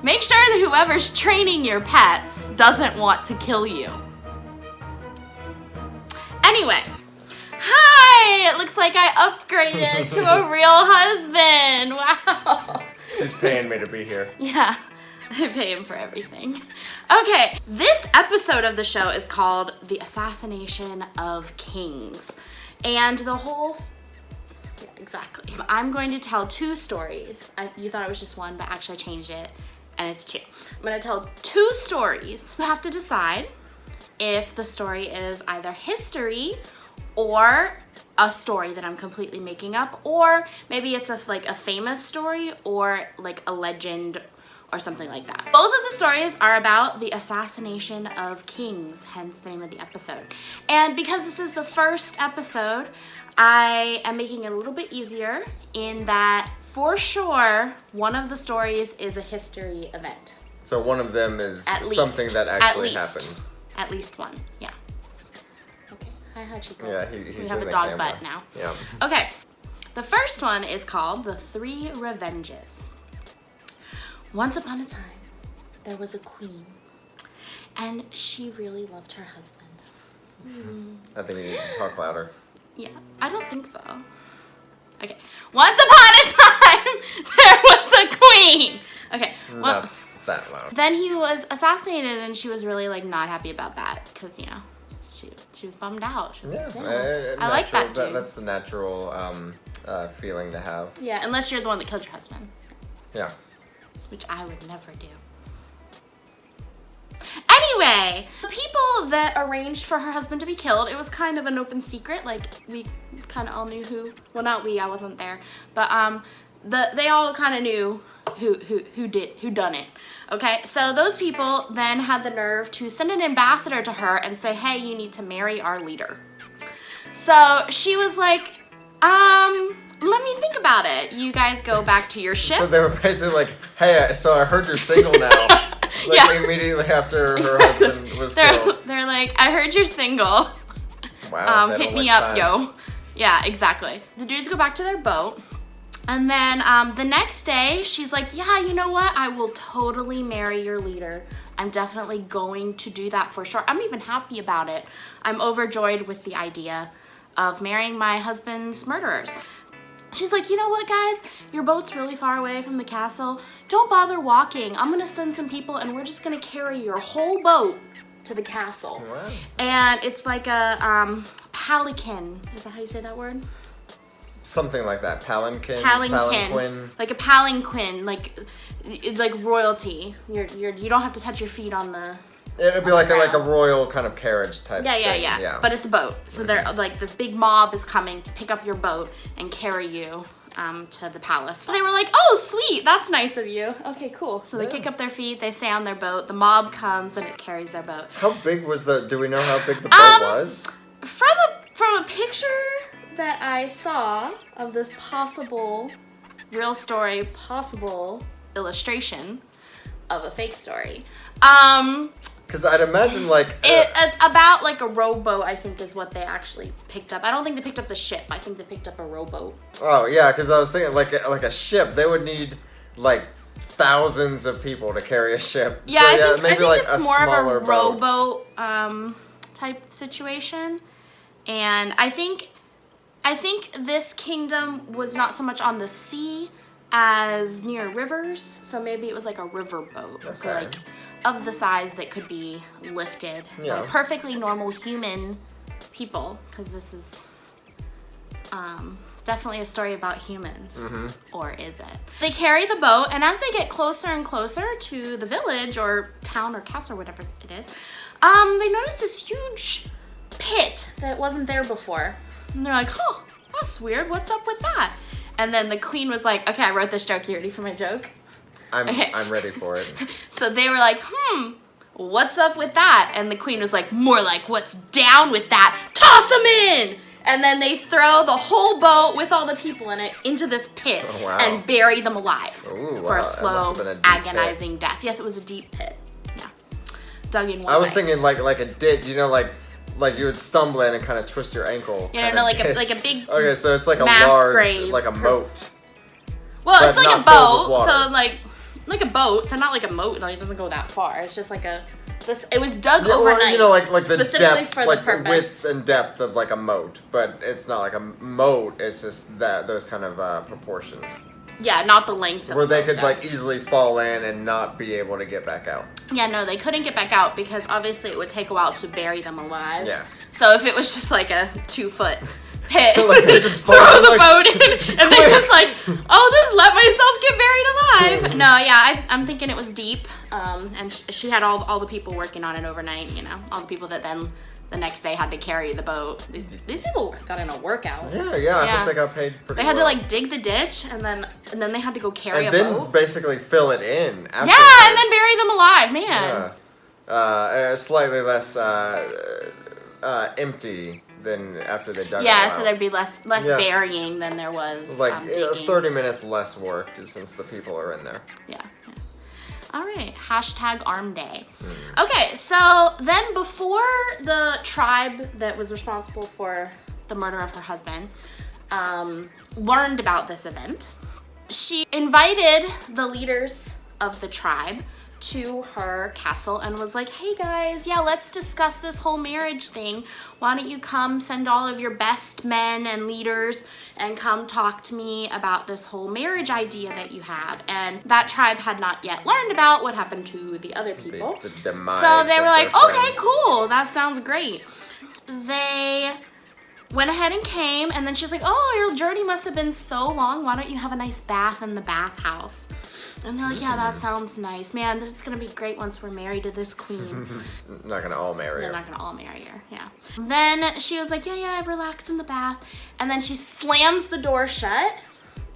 Make sure that whoever's training your pets doesn't want to kill you. Anyway. Hi! It looks like I upgraded to a real husband. Wow. She's paying me to be here. Yeah. I pay him for everything. Okay, this episode of the show is called The Assassination of Kings. And the whole... Yeah, exactly. I'm going to tell two stories. You thought it was just one, but actually I changed it, and it's two. I'm going to tell two stories. You have to decide if the story is either history or a story that I'm completely making up, or maybe it's a famous story or like a legend or something like that. Both of the stories are about the assassination of kings, hence the name of the episode. And because this is the first episode, I am making it a little bit easier in that for sure one of the stories is a history event. So one of them is something that actually happened. At least one, yeah. Okay, hi Hachiko. Yeah, he's we have in a the dog camera. butt now. Yeah. Okay, the first one is called The Three Revenges. Once upon a time, there was a queen, and she really loved her husband. I think you need to talk louder. Yeah, I don't think so. Okay, once upon a time, there was a queen. Okay, well, not that loud. Then he was assassinated, and she was really like not happy about that because she was bummed out. She was like, yeah, I like that too. That's the natural feeling to have. Yeah, unless you're the one that killed your husband. Yeah. Which I would never do. Anyway, the people that arranged for her husband to be killed, it was kind of an open secret. Like, we kind of all knew who. Well, not we, I wasn't there. But they all kind of knew who done it. Okay, so those people then had the nerve to send an ambassador to her and say, hey, you need to marry our leader. So she was like, let me think about it. You guys go back to your ship. So they were basically like, hey, so I heard you're single now. Like yeah. Immediately after her husband was killed. They're like, I heard you're single. Wow. Hit me up, yo. Yeah, exactly. The dudes go back to their boat. And then the next day, she's like, yeah, you know what? I will totally marry your leader. I'm definitely going to do that for sure. I'm even happy about it. I'm overjoyed with the idea of marrying my husband's murderers. She's like, you know what, guys? Your boat's really far away from the castle. Don't bother walking. I'm gonna send some people and we're just gonna carry your whole boat to the castle. Wow. And it's like a palanquin. Is that how you say that word? Something like that. Palanquin. Like a palanquin. It's like royalty. You don't have to touch your feet on the... It'd be like a royal kind of carriage type thing. Yeah. But it's a boat. So they're like this big mob is coming to pick up your boat and carry you to the palace. They were like, oh, sweet. That's nice of you. Okay, cool. So they kick up their feet. They stay on their boat. The mob comes and it carries their boat. How big was do we know how big the boat was? From a picture that I saw of this possible real story, possible illustration of a fake story. Because I'd imagine it's about like a rowboat, I think is what they actually picked up. I don't think they picked up the ship. I think they picked up a rowboat. Oh yeah, because I was thinking like a ship, they would need like thousands of people to carry a ship. Yeah, so, I think maybe like it's a more smaller of a rowboat type situation. And I think this kingdom was not so much on the sea as near rivers, so maybe it was like a river boat. Okay. So like of the size that could be lifted by perfectly normal human people, because this is definitely a story about humans. Or is it? They carry the boat, and as they get closer and closer to the village or town or castle or whatever it is, they notice this huge pit that wasn't there before. And they're like, oh, that's weird. What's up with that? And then the queen was like, okay, I wrote this joke. You ready for my joke? I'm ready for it. So they were like, what's up with that? And the queen was like, more like, what's down with that? Toss them in! And then they throw the whole boat with all the people in it into this pit and bury them alive for a slow, agonizing death. Yes, it was a deep pit. Yeah. Dug in one I was way. thinking like a ditch, like you would stumble in and kind of twist your ankle. Yeah, like a big okay, so it's like a mass large, grave like a moat. Well, it's like a boat, so like like a boat, so not like a moat, like it doesn't go that far. It's just like it was dug Yeah, overnight. well, you know, like the specifically depth, for like the purpose. width and depth of like a moat, but it's not like a moat. It's just those kind of proportions. Yeah, not the length of where they boat, could though. like easily fall in and not be able to get back out. Yeah, no, they couldn't get back out because obviously it would take a while to bury them alive. Yeah. So if it was just like a 2-foot pit, Like, they just throw fall, the like, boat in, and they just like, I'll just let myself get buried alive. No, yeah, I'm thinking it was deep. And she had all the people working on it overnight. You know, all the people that then the next day had to carry the boat. These people got in a workout. Yeah. I think they got paid pretty. They had well. to like dig the ditch and then they had to go carry and a then boat. basically fill it in. Afterwards. Yeah, and then bury them alive, man. Yeah. Slightly less empty than after they dug it Yeah, out. so there'd be less burying than there was like digging. 30 minutes less work since the people are in there. Yeah. All right, #Arm Day. Okay, so then before the tribe that was responsible for the murder of her husband learned about this event, she invited the leaders of the tribe to her castle and was like, hey guys, yeah, let's discuss this whole marriage thing. Why don't you come send all of your best men and leaders and come talk to me about this whole marriage idea that you have. And that tribe had not yet learned about what happened to the other people. The demise so they were of like, their okay, friends. cool, that sounds great. They went ahead and came, and then she was like, oh, your journey must have been so long. Why don't you have a nice bath in the bathhouse? And they're like, yeah, that sounds nice. Man, this is going to be great once we're married to this queen. Not gonna all marry They're her. not going to all marry her, yeah. Then she was like, yeah, relax in the bath. And then she slams the door shut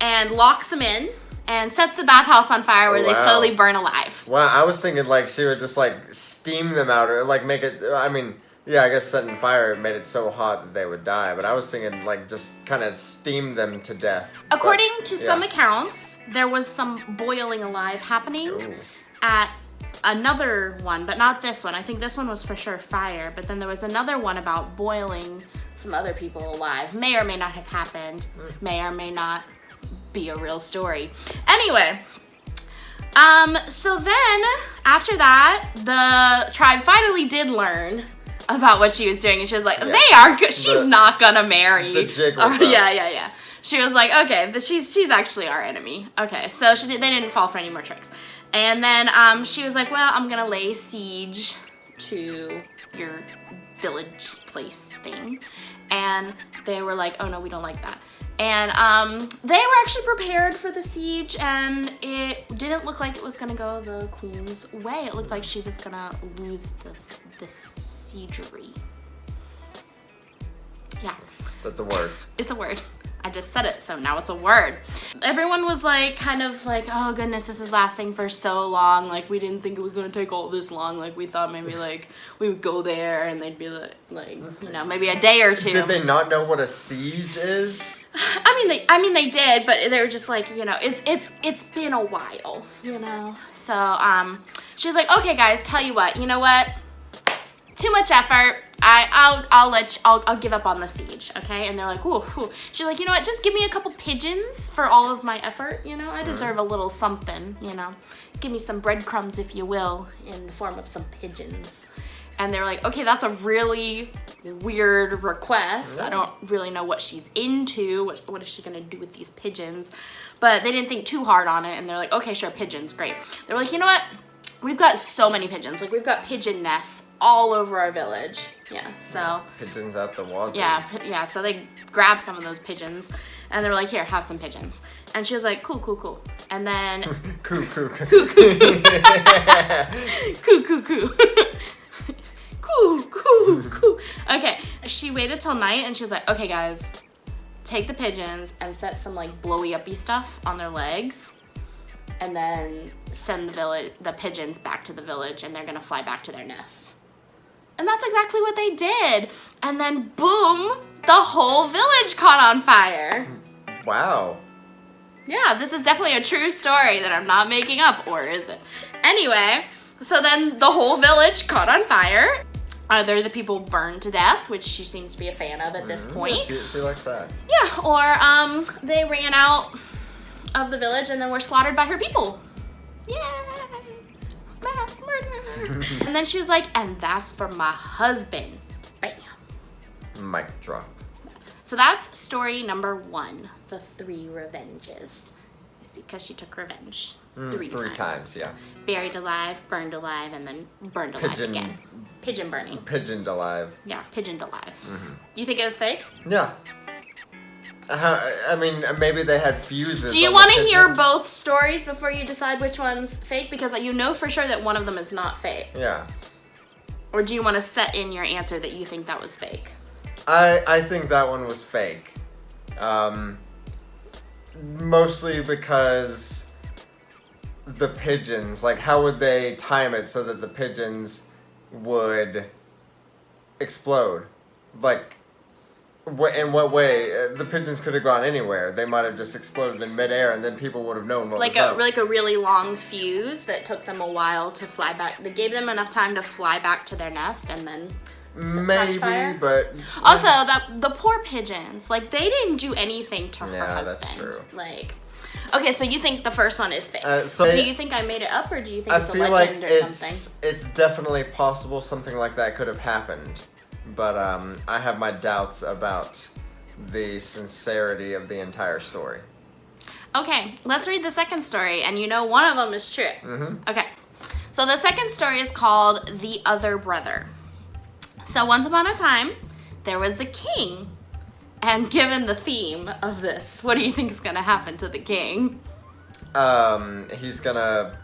and locks them in and sets the bathhouse on fire where they slowly burn alive. Wow, I was thinking like she would just like steam them out or like make it, I mean, yeah, I guess setting fire made it so hot that they would die, but I was thinking like just kind of steam them to death. According to some accounts, there was some boiling alive happening at another one, but not this one. I think this one was for sure fire, but then there was another one about boiling some other people alive. May or may not have happened, may or may not be a real story. Anyway, so then after that, the tribe finally did learn about what she was doing, and she was like, they are good. She's not gonna marry. The jig was up. Yeah. She was like, okay, she's actually our enemy. Okay, so they didn't fall for any more tricks. And then she was like, well, I'm gonna lay siege to your village place thing. And they were like, oh no, we don't like that. And they were actually prepared for the siege, and it didn't look like it was gonna go the queen's way. It looked like she was gonna lose this siegery. Yeah. That's a word. It's a word. I just said it, so now it's a word. Everyone was like, kind of like, oh goodness, this is lasting for so long. Like, we didn't think it was gonna take all this long. Like, we thought maybe like we would go there and they'd be like, you know, maybe a day or two. Did they not know what a siege is? I mean they did, but they were just like, you know, it's been a while, you know. So she was like, okay guys, tell you what, you know what? Too much effort. I'll give up on the siege, okay? And they're like, ooh. She's like, you know what? Just give me a couple pigeons for all of my effort, you know? I deserve a little something, you know? Give me some breadcrumbs, if you will, in the form of some pigeons. And they're like, okay, that's a really weird request. I don't really know what she's into. What is she gonna do with these pigeons? But they didn't think too hard on it, and they're like, okay, sure, pigeons, great. They were like, you know what? We've got so many pigeons. Like, we've got pigeon nests all over our village. Yeah, so. Pigeons at the wazoo. Yeah, so they grabbed some of those pigeons, and they were like, here, have some pigeons. And she was like, cool. And then. Coo. Coo. Cool. Okay, she waited till night, and she was like, okay guys, take the pigeons and set some like blowy uppy stuff on their legs, and then send the pigeons back to the village, and they're gonna fly back to their nests. And that's exactly what they did. And then boom, the whole village caught on fire. Wow. Yeah, this is definitely a true story that I'm not making up, or is it? Anyway, so then the whole village caught on fire. Either the people burned to death, which she seems to be a fan of at this point. Yeah, she likes that. Yeah, or they ran out of the village and then were slaughtered by her people. Yay! Mass murder! And then she was like, and that's for my husband. Bam. Mic drop. So that's story number 1, the 3 revenges. You see, because she took revenge 3 times, yeah. Buried alive, burned alive, and then burned alive again. Pigeon burning. Pigeoned alive. Yeah, pigeoned alive. You think it was fake? Yeah. I mean, maybe they had fuses. Do you want to hear both stories before you decide which one's fake? Because you know for sure that one of them is not fake. Yeah. Or do you want to set in your answer that you think that was fake? I think that one was fake. Mostly because the pigeons, like, how would they time it so that the pigeons would explode? Like, in what way? The pigeons could have gone anywhere. They might have just exploded in midair, and then people would have known what was up. Like a really long fuse that took them a while to fly back. They gave them enough time to fly back to their nest and then maybe, but also the poor pigeons. Like, they didn't do anything to her husband. That's true. Like, okay, so you think the first one is fake? So do you think I made it up, or do you think it's a legend or something? It's definitely possible something like that could have happened. But I have my doubts about the sincerity of the entire story. Okay, let's read the second story, and you know one of them is true. Okay, so the second story is called The Other Brother. So once upon a time, there was the king, and given the theme of this, what do you think is going to happen to the king? He's gonna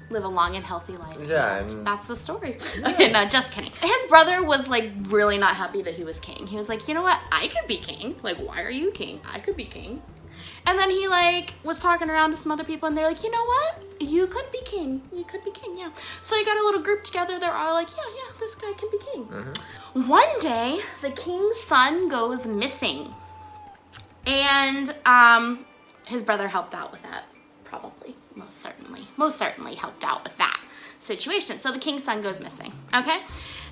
live a long and healthy life. Yeah, and that's the story. Okay, no, just kidding. His brother was like really not happy that he was king. He was like, you know what? I could be king. Like, why are you king? I could be king. And then he like was talking around to some other people, and they're like, you know what? You could be king. You could be king, yeah. So he got a little group together. They're all like, yeah, this guy can be king. One day, the king's son goes missing. And his brother helped out with that, probably. Most certainly helped out with that situation. So the king's son goes missing, okay?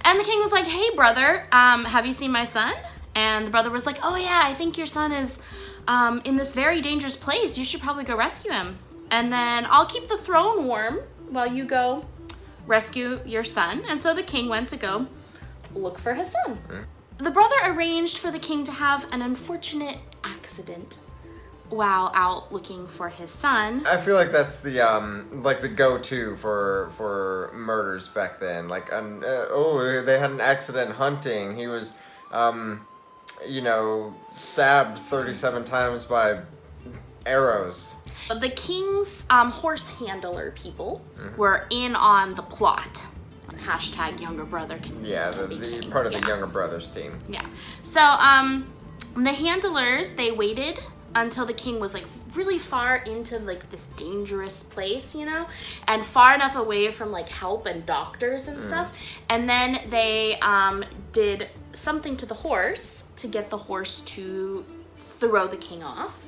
And the king was like, hey, brother, have you seen my son? And the brother was like, oh, yeah, I think your son is in this very dangerous place. You should probably go rescue him. And then I'll keep the throne warm while you go rescue your son. And so the king went to go look for his son. The brother arranged for the king to have an unfortunate accident while out looking for his son. I feel like that's the like the go-to for murders back then. Like, they had an accident hunting. He was, stabbed 37 times by arrows. The king's horse handler people were in on the plot. Hashtag younger brother can be king. Part of the younger brothers team. Yeah. So the handlers, they waited until the king was like really far into like this dangerous place, and far enough away from like help and doctors and stuff. And then they did something to the horse to get the horse to throw the king off,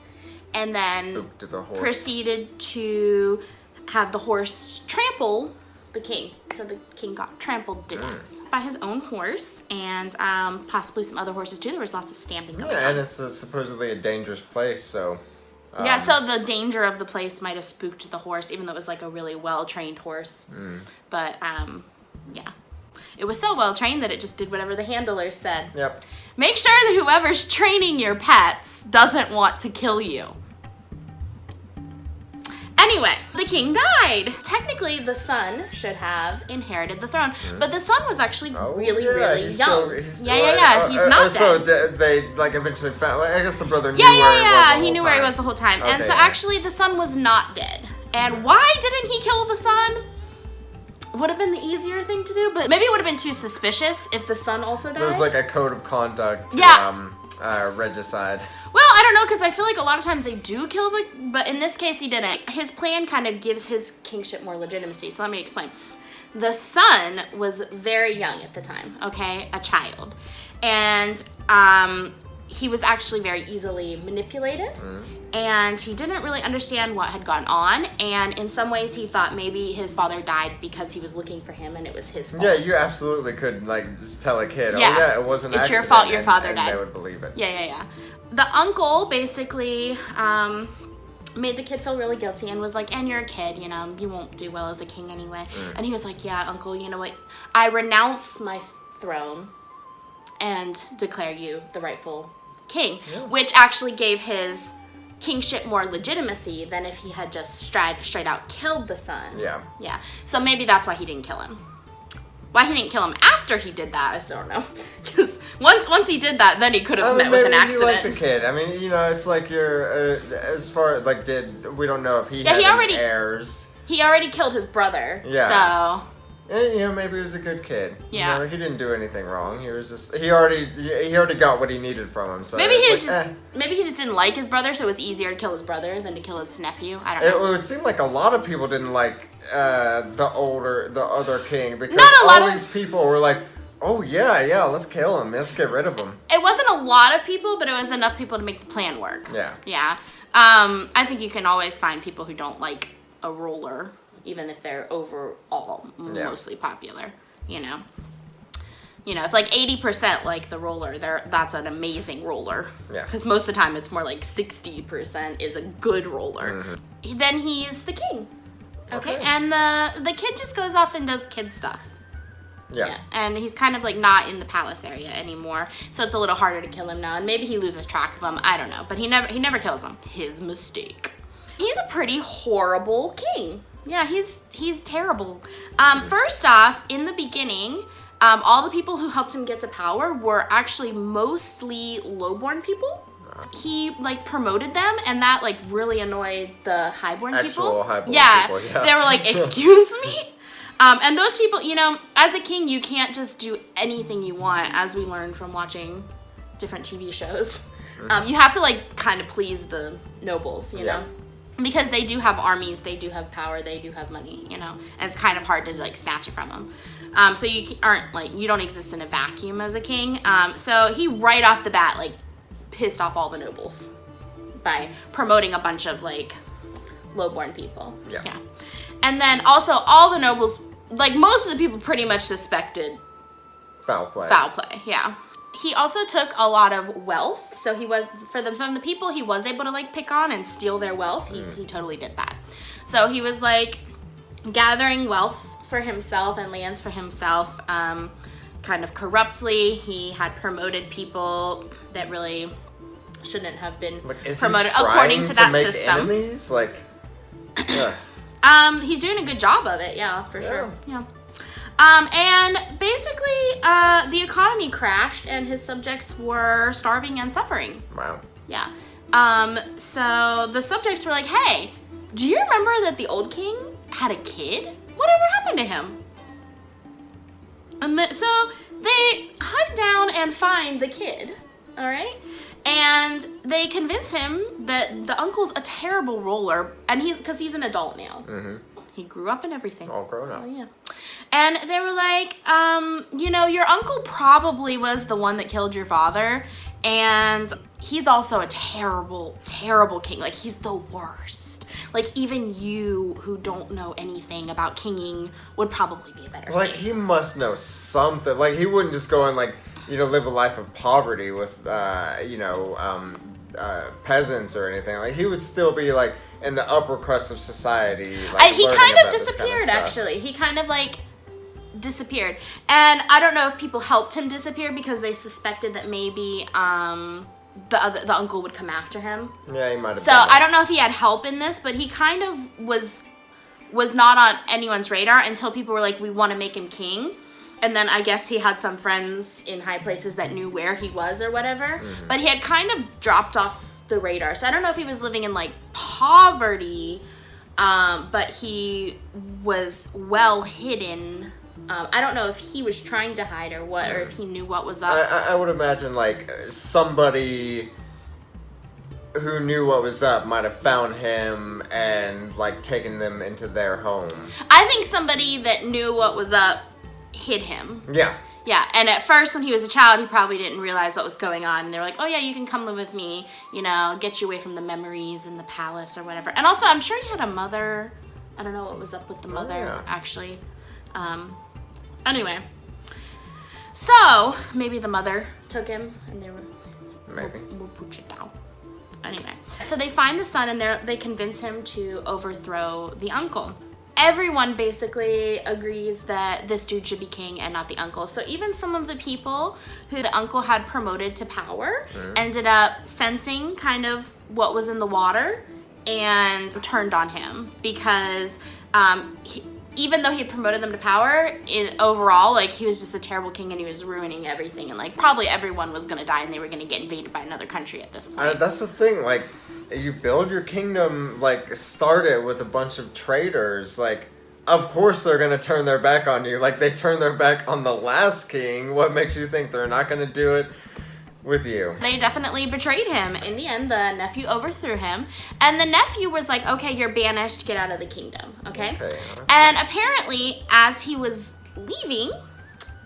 and then proceeded to have the horse trample the king. So the king got trampled to death by his own horse, and possibly some other horses too. There was lots of stamping going on. Yeah, and it's supposedly a dangerous place, so... so the danger of the place might have spooked the horse, even though it was like a really well-trained horse. But, yeah. It was so well-trained that it just did whatever the handlers said. Yep. Make sure that whoever's training your pets doesn't want to kill you. Anyway, the king died. Technically, the son should have inherited the throne, but the son was actually really young. He's not dead. So they like eventually found. I guess the brother knew where he was. He knew where he was the whole time, and so actually the son was not dead. And why didn't he kill the son? Would have been the easier thing to do, but maybe it would have been too suspicious if the son also died. There was like a code of conduct. Regicide. Well, I don't know, because I feel like a lot of times they do kill but in this case he didn't. His plan kind of gives his kingship more legitimacy, so let me explain. The son was very young at the time, okay? A child. And he was actually very easily manipulated, and he didn't really understand what had gone on, and in some ways he thought maybe his father died because he was looking for him and it was his fault. Yeah, you absolutely could like just tell a kid, it wasn't an accident. It's your fault your father died. And they would believe it. Yeah. The uncle basically made the kid feel really guilty and was like, and you're a kid, you know, you won't do well as a king anyway. And he was like, yeah, uncle, you know what? I renounce my throne and declare you the rightful king, which actually gave his kingship more legitimacy than if he had just straight out killed the son. Yeah. Yeah. So maybe that's why he didn't kill him. Why he didn't kill him after he did that, I still don't know. Because once he did that, then he could have met with an accident. Maybe you like the kid. I mean, you know, it's like you're, as far, like, we don't know if he had any heirs. He already killed his brother, so... And, you know, maybe he was a good kid. Yeah. You know, he didn't do anything wrong. He was just, he already got what he needed from him, so... Maybe he just didn't like his brother, so it was easier to kill his brother than to kill his nephew. I don't know. It would seem like a lot of people didn't like the other king, because these people were like, oh yeah, let's kill him, let's get rid of him. It wasn't a lot of people, but it was enough people to make the plan work. Yeah. Yeah. I think you can always find people who don't like a ruler, even if they're overall mostly popular, you know. You know, if like 80% like the ruler, that's an amazing ruler. Yeah. Because most of the time it's more like 60% is a good ruler. Mm-hmm. Then he's the king. Okay. And the kid just goes off and does kid stuff. Yeah. And he's kind of like not in the palace area anymore, so it's a little harder to kill him now. And maybe he loses track of him. I don't know. But he never kills him. His mistake. He's a pretty horrible king. Yeah, he's terrible. First off, in the beginning, all the people who helped him get to power were actually mostly lowborn people. He like promoted them, and that like really annoyed the highborn people. Highborn people, yeah. They were like, excuse me? And those people, you know, as a king, you can't just do anything you want, as we learned from watching different TV shows. You have to like kind of please the nobles, you know? Because they do have armies, they do have power, they do have money, you know? And it's kind of hard to like snatch it from them. So you don't exist in a vacuum as a king. So he right off the bat like pissed off all the nobles by promoting a bunch of like lowborn people. Yeah. And then also all the nobles, like most of the people pretty much suspected foul play. Yeah. He also took a lot of wealth, so he was from the people he was able to like pick on and steal their wealth. He totally did that. So he was like gathering wealth for himself and lands for himself, kind of corruptly. He had promoted people that really shouldn't have been promoted according to that system. Enemies? Like, he's doing a good job of it, for sure. Yeah. And basically, the economy crashed and his subjects were starving and suffering. Wow. Yeah. So the subjects were like, hey, do you remember that the old king had a kid? Whatever happened to him? So they hunt down and find the kid, all right? And they convince him that the uncle's a terrible ruler, and because he's an adult now. Mm-hmm. He grew up and everything. All grown up. Oh, yeah. And they were like, you know, your uncle probably was the one that killed your father, and he's also a terrible, terrible king. Like, he's the worst. Like, even you who don't know anything about kinging would probably be a better Like, king. he must know something. Like, he wouldn't just go and, like, you know, live a life of poverty with, peasants or anything. Like, he would still be, like, in the upper crust of society. Like, he kind of disappeared, actually. He kind of, like, disappeared. And I don't know if people helped him disappear because they suspected that maybe the uncle would come after him. Yeah, he might have. So I don't know if he had help in this, but he kind of was not on anyone's radar until people were like, we want to make him king. And then I guess he had some friends in high places that knew where he was or whatever. Mm-hmm. But he had kind of dropped off the radar. So I don't know if he was living in like poverty, but he was well hidden. I don't know if he was trying to hide or what, or if he knew what was up. I would imagine like somebody who knew what was up might have found him and like taken them into their home. I think somebody that knew what was up hid him. Yeah. Yeah, and at first when he was a child, he probably didn't realize what was going on. And they were like, oh yeah, you can come live with me, you know, get you away from the memories in the palace or whatever. And also, I'm sure he had a mother. I don't know what was up with the mother, actually. Anyway. So, maybe the mother took him and they were... Maybe. We'll put you down. Anyway, so they find the son and they convince him to overthrow the uncle. Everyone basically agrees that this dude should be king and not the uncle. So even some of the people who the uncle had promoted to power ended up sensing kind of what was in the water and turned on him because even though he had promoted them to power, overall, like, he was just a terrible king and he was ruining everything. And, like, probably everyone was going to die and they were going to get invaded by another country at this point. That's the thing. Like, you build your kingdom, like, start it with a bunch of traitors. Like, of course they're going to turn their back on you. Like, they turned their back on the last king. What makes you think they're not going to do it with you? They definitely betrayed him. In the end, the nephew overthrew him. And the nephew was like, okay, you're banished. Get out of the kingdom. Okay? And apparently, as he was leaving,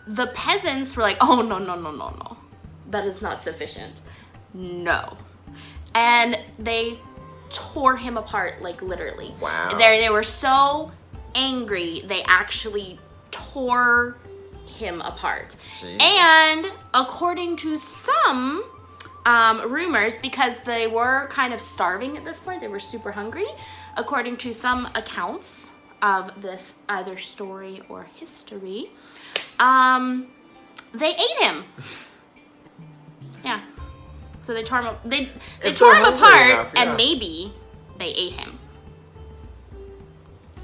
the peasants were like, oh, no. That is not sufficient. No. And they tore him apart, like, literally. Wow. They were so angry, they actually tore him apart. Jeez. And according to some rumors, because they were kind of starving at this point, they were super hungry, according to some accounts of this either story or history, they ate him. Yeah. So they tore him. They tore him apart, enough, and maybe they ate him.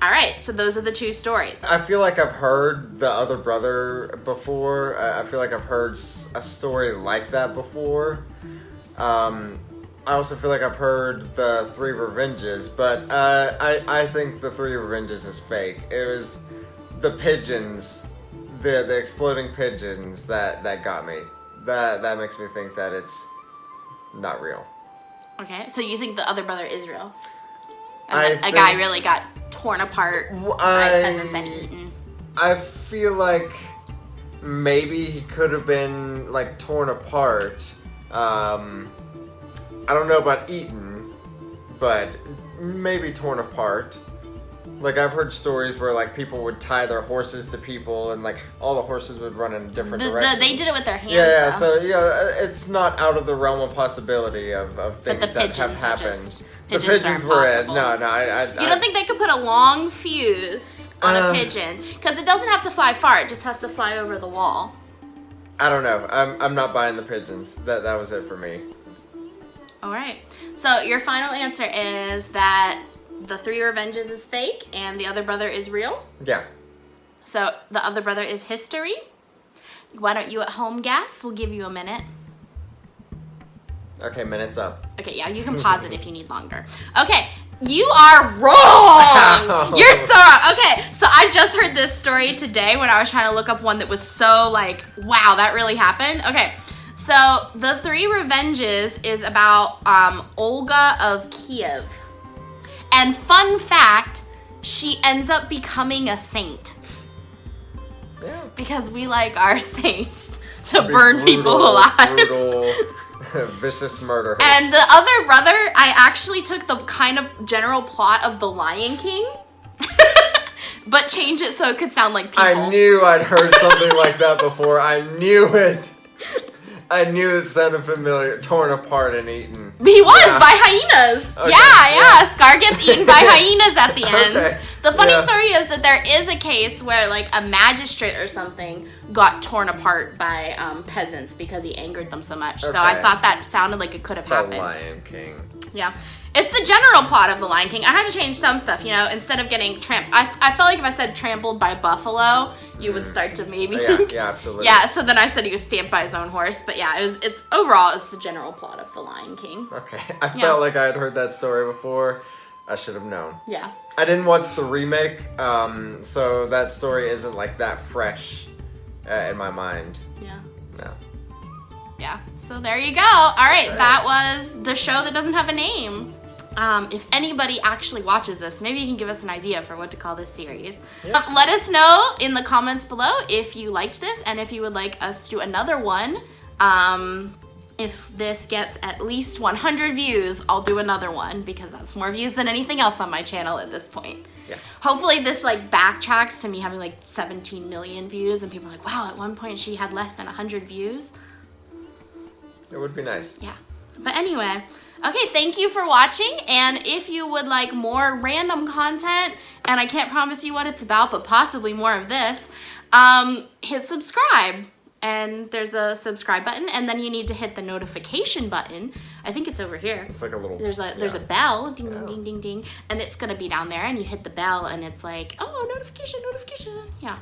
All right. So those are the two stories. I feel like I've heard the other brother before. I feel like I've heard a story like that before. I also feel like I've heard the Three Revenges, but I think the Three Revenges is fake. It was the pigeons, the exploding pigeons that got me. That makes me think that it's not real. Okay, so you think the other brother is real? And a guy really got torn apart by peasants and eaten. I feel like maybe he could have been, like, torn apart. I don't know about eaten, but maybe torn apart. Like, I've heard stories where, like, people would tie their horses to people and, like, all the horses would run in different directions. They did it with their hands, Yeah, though. so, yeah, it's not out of the realm of possibility of things that have happened. The pigeons were it. No, You don't think they could put a long fuse on a pigeon? Because it doesn't have to fly far, it just has to fly over the wall. I don't know. I'm not buying the pigeons. That was it for me. All right. So your final answer is that the Three Revenges is fake and the other brother is real? Yeah. So the other brother is history. Why don't you at home guess? We'll give you a minute. Okay, minute's up. Okay, yeah, you can pause it if you need longer. Okay, you are wrong! You're so wrong. Okay, so I just heard this story today when I was trying to look up one that was so, like, wow, that really happened. Okay, so the Three Revenges is about Olga of Kiev. And fun fact, she ends up becoming a saint. Yeah. Because we like our saints to burn people alive. Brutal, vicious murder. And the other brother, I actually took the kind of general plot of The Lion King, but changed it so it could sound like people. I knew I'd heard something like that before. I knew it. I knew it sounded familiar. Torn apart and eaten. He was by hyenas. Okay, yeah. Scar gets eaten by hyenas at the end. Okay. The funny story is that there is a case where, like, a magistrate or something got torn apart by peasants because he angered them so much. So I thought that sounded like it could have happened. The Lion King. Yeah. It's the general plot of The Lion King. I had to change some stuff, you know, instead of getting I felt like if I said trampled by buffalo, you would start to maybe think. Yeah, absolutely. Yeah, so then I said he was stamped by his own horse, but yeah, it's overall it's the general plot of The Lion King. Okay. I felt like I had heard that story before. I should have known. Yeah. I didn't watch the remake, so that story isn't like that fresh in my mind. Yeah. No. Yeah. So there you go. All right, that was the show that doesn't have a name. If anybody actually watches this, maybe you can give us an idea for what to call this series. Yep. Let us know in the comments below if you liked this and if you would like us to do another one. If this gets at least 100 views, I'll do another one because that's more views than anything else on my channel at this point. Yeah. Hopefully this like backtracks to me having like 17 million views and people are like, wow, at one point she had less than 100 views. It would be nice. Yeah. But anyway, okay, thank you for watching. And if you would like more random content, and I can't promise you what it's about, but possibly more of this, hit subscribe. And there's a subscribe button, and then you need to hit the notification button. I think it's over here. It's like a little... There's a bell, ding, ding, ding, ding, ding. And it's going to be down there, and you hit the bell, and it's like, oh, notification. Yeah.